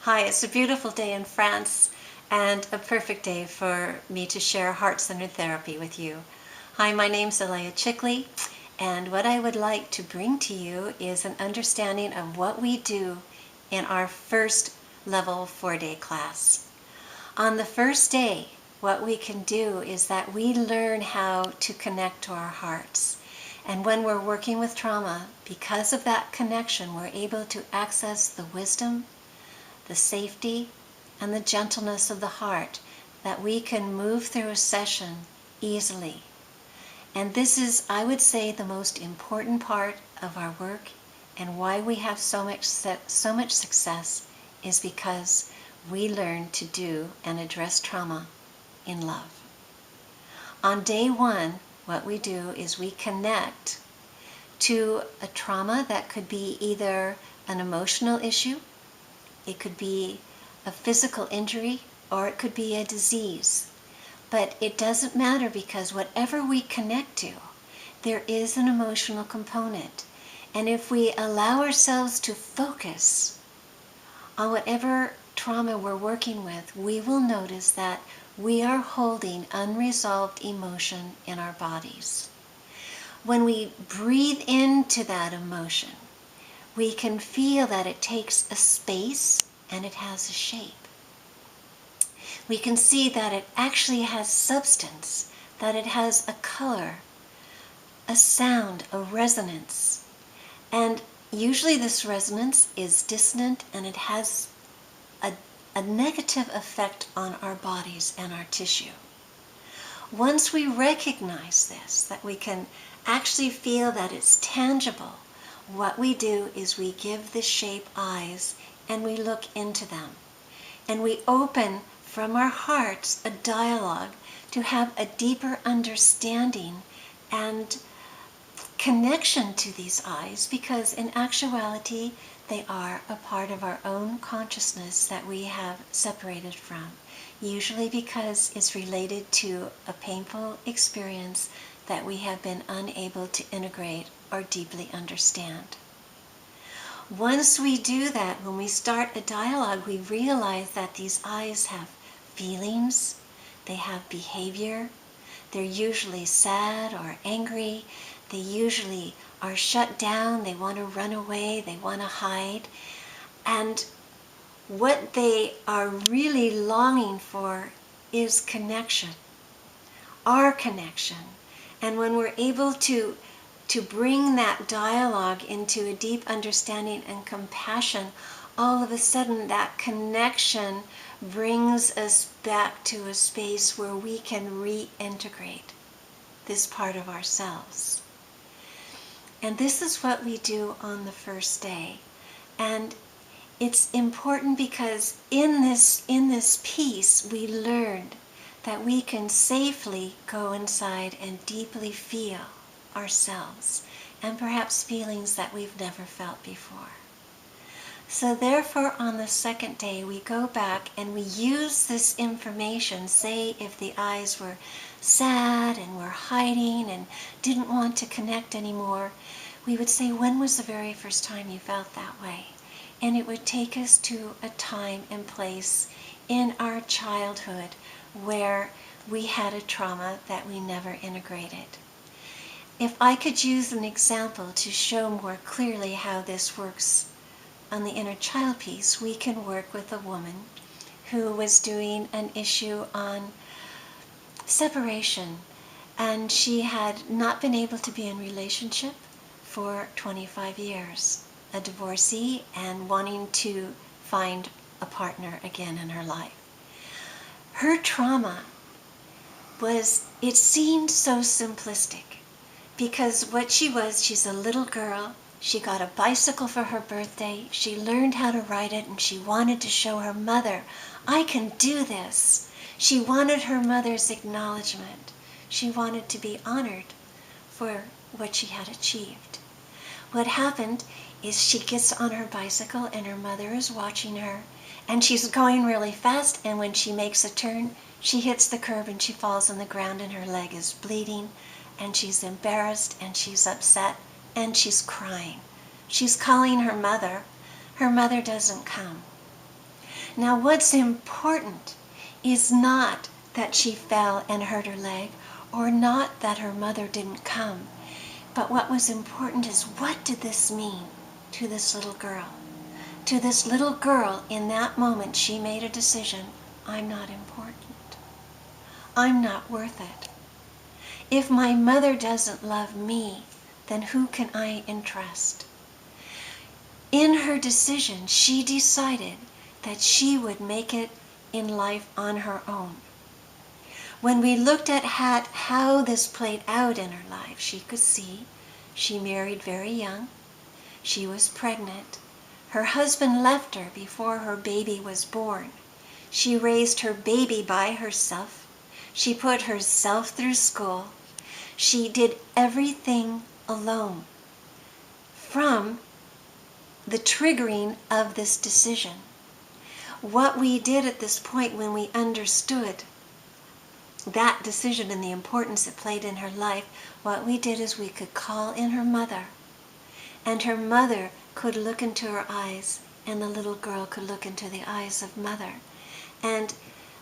Hi, it's a beautiful day in France and a perfect day for me to share heart-centered therapy with you. Hi, my name's Alaya Chikly, and what I would like to bring to you is an understanding of what we do in our first level 4-day class. On the first day, what we can do is that we learn how to connect to our hearts. And when we're working with trauma, because of that connection, we're able to access the wisdom, the safety, and the gentleness of the heart that we can move through a session easily. And this is, I would say, the most important part of our work, and why we have so much success is because we learn to do and address trauma in love. On day one, what we do is we connect to a trauma that could be either an emotional issue, it could be a physical injury, or it could be a disease. But it doesn't matter, because whatever we connect to, there is an emotional component. And if we allow ourselves to focus on whatever trauma we're working with, we will notice that we are holding unresolved emotion in our bodies. When we breathe into that emotion, we can feel that it takes a space and it has a shape. We can see that it actually has substance, that it has a color, a sound, a resonance. And usually this resonance is dissonant, and it has a negative effect on our bodies and our tissue. Once we recognize this, that we can actually feel that it's tangible, what we do is we give the shape eyes and we look into them. And we open from our hearts a dialogue to have a deeper understanding and connection to these eyes, because in actuality they are a part of our own consciousness that we have separated from, usually because it's related to a painful experience that we have been unable to integrate or deeply understand. Once we do that, when we start a dialogue, we realize that these eyes have feelings, they have behavior, they're usually sad or angry, they usually are shut down, they want to run away, they want to hide. And what they are really longing for is connection, our connection. And when we're able to bring that dialogue into a deep understanding and compassion, all of a sudden that connection brings us back to a space where we can reintegrate this part of ourselves. And this is what we do on the first day. And it's important because in this piece we learned that we can safely go inside and deeply feel ourselves, and perhaps feelings that we've never felt before. So therefore, on the second day, we go back and we use this information. Say if the eyes were sad and were hiding and didn't want to connect anymore, we would say, when was the very first time you felt that way? And it would take us to a time and place in our childhood where we had a trauma that we never integrated. If I could use an example to show more clearly how this works on the inner child piece, we can work with a woman who was doing an issue on separation, and she had not been able to be in relationship for 25 years, a divorcee and wanting to find a partner again in her life. Her trauma was, it seemed so simplistic, because what she's a little girl. She got a bicycle for her birthday. She learned how to ride it, and she wanted to show her mother, I can do this. She wanted her mother's acknowledgement. She wanted to be honored for what she had achieved. What happened is she gets on her bicycle and her mother is watching her, and she's going really fast, and when she makes a turn, she hits the curb and she falls on the ground and her leg is bleeding, and she's embarrassed and she's upset and she's crying. She's calling her mother. Her mother doesn't come. Now, what's important is not that she fell and hurt her leg, or not that her mother didn't come, but what was important is, what did this mean to this little girl? To this little girl, in that moment, she made a decision: I'm not important. I'm not worth it. If my mother doesn't love me, then who can I entrust? In her decision, she decided that she would make it in life on her own. When we looked at how this played out in her life, she could see she married very young. She was pregnant. Her husband left her before her baby was born. She raised her baby by herself. She put herself through school. She did everything alone. From the triggering of this decision, what we did at this point, when we understood that decision and the importance it played in her life, what we did is we could call in her mother, and her mother could look into her eyes, and the little girl could look into the eyes of mother. And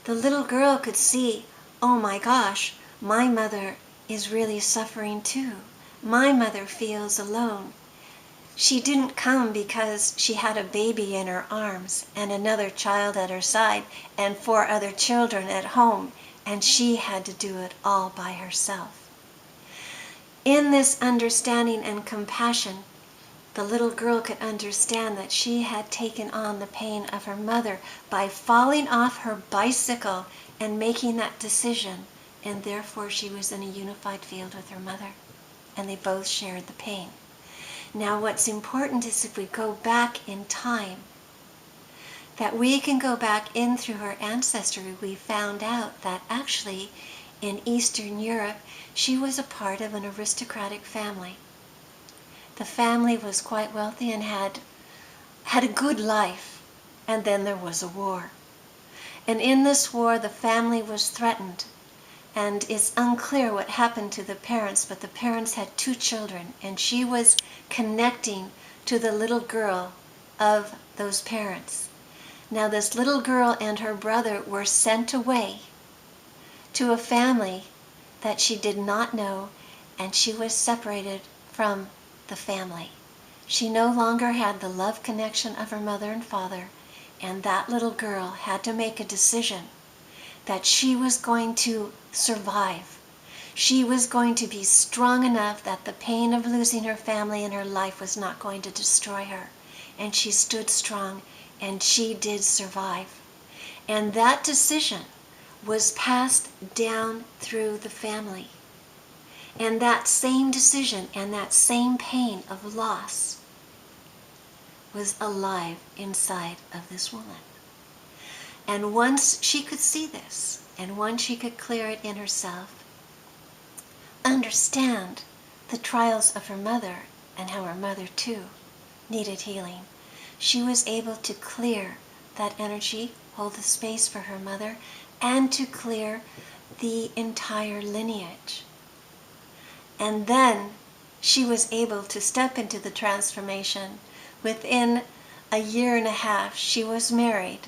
the little girl could see, oh my gosh, my mother is really suffering too. My mother feels alone. She didn't come because she had a baby in her arms and another child at her side and 4 other children at home, and she had to do it all by herself. In this understanding and compassion, the little girl could understand that she had taken on the pain of her mother by falling off her bicycle and making that decision, and therefore she was in a unified field with her mother, and they both shared the pain. Now, what's important is, if we go back in time, that we can go back in through her ancestry. We found out that actually in Eastern Europe, she was a part of an aristocratic family. The family was quite wealthy and had a good life, and then there was a war. And in this war, the family was threatened, and it's unclear what happened to the parents, but the parents had 2 children, and she was connecting to the little girl of those parents. Now, this little girl and her brother were sent away to a family that she did not know, and she was separated from the family. She no longer had the love connection of her mother and father, and that little girl had to make a decision that she was going to survive. She was going to be strong enough that the pain of losing her family and her life was not going to destroy her. And she stood strong, and she did survive. And that decision was passed down through the family. And that same decision and that same pain of loss was alive inside of this woman. And once she could see this, and once she could clear it in herself, understand the trials of her mother and how her mother too needed healing, she was able to clear that energy, hold the space for her mother, and to clear the entire lineage. And then she was able to step into the transformation. Within a year and a half, she was married,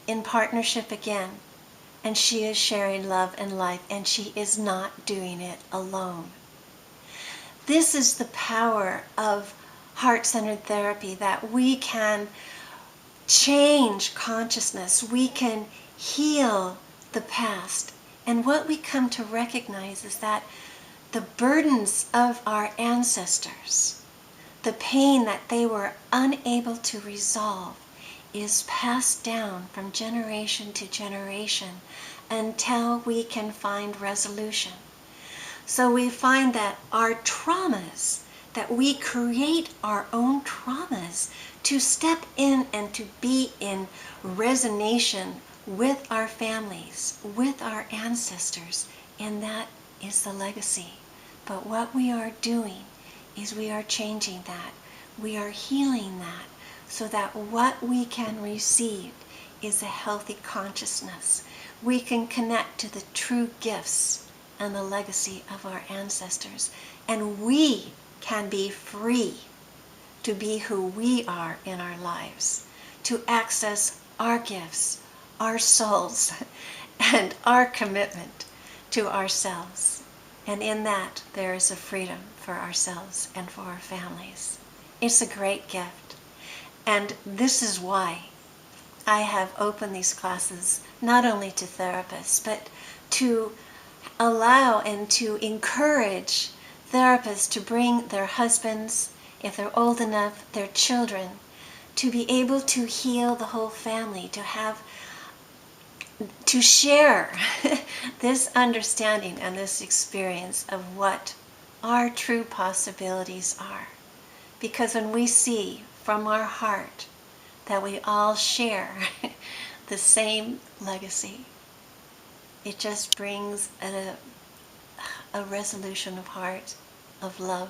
in partnership again, and she is sharing love and life, and she is not doing it alone. This is the power of heart-centered therapy, that we can change consciousness, we can heal the past. And what we come to recognize is that the burdens of our ancestors, the pain that they were unable to resolve, is passed down from generation to generation until we can find resolution. So we find that our traumas, that we create our own traumas to step in and to be in resonation with our families, with our ancestors, and that is the legacy. But what we are doing is we are changing that. We are healing that, so that what we can receive is a healthy consciousness. We can connect to the true gifts and the legacy of our ancestors, and we can be free to be who we are in our lives, to access our gifts, our souls, and our commitment to ourselves. And in that, there is a freedom for ourselves and for our families. It's a great gift. And this is why I have opened these classes not only to therapists, but to allow and to encourage therapists to bring their husbands, if they're old enough, their children, to be able to heal the whole family, to share this understanding and this experience of what our true possibilities are. Because when we see from our heart that we all share the same legacy, it just brings a resolution of heart, of love,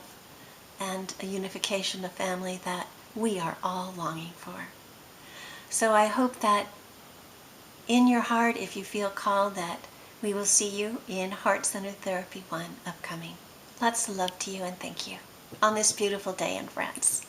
and a unification of family that we are all longing for. So I hope that in your heart, if you feel called, that we will see you in Heart Center Therapy 1 upcoming. Lots of love to you and thank you on this beautiful day in France.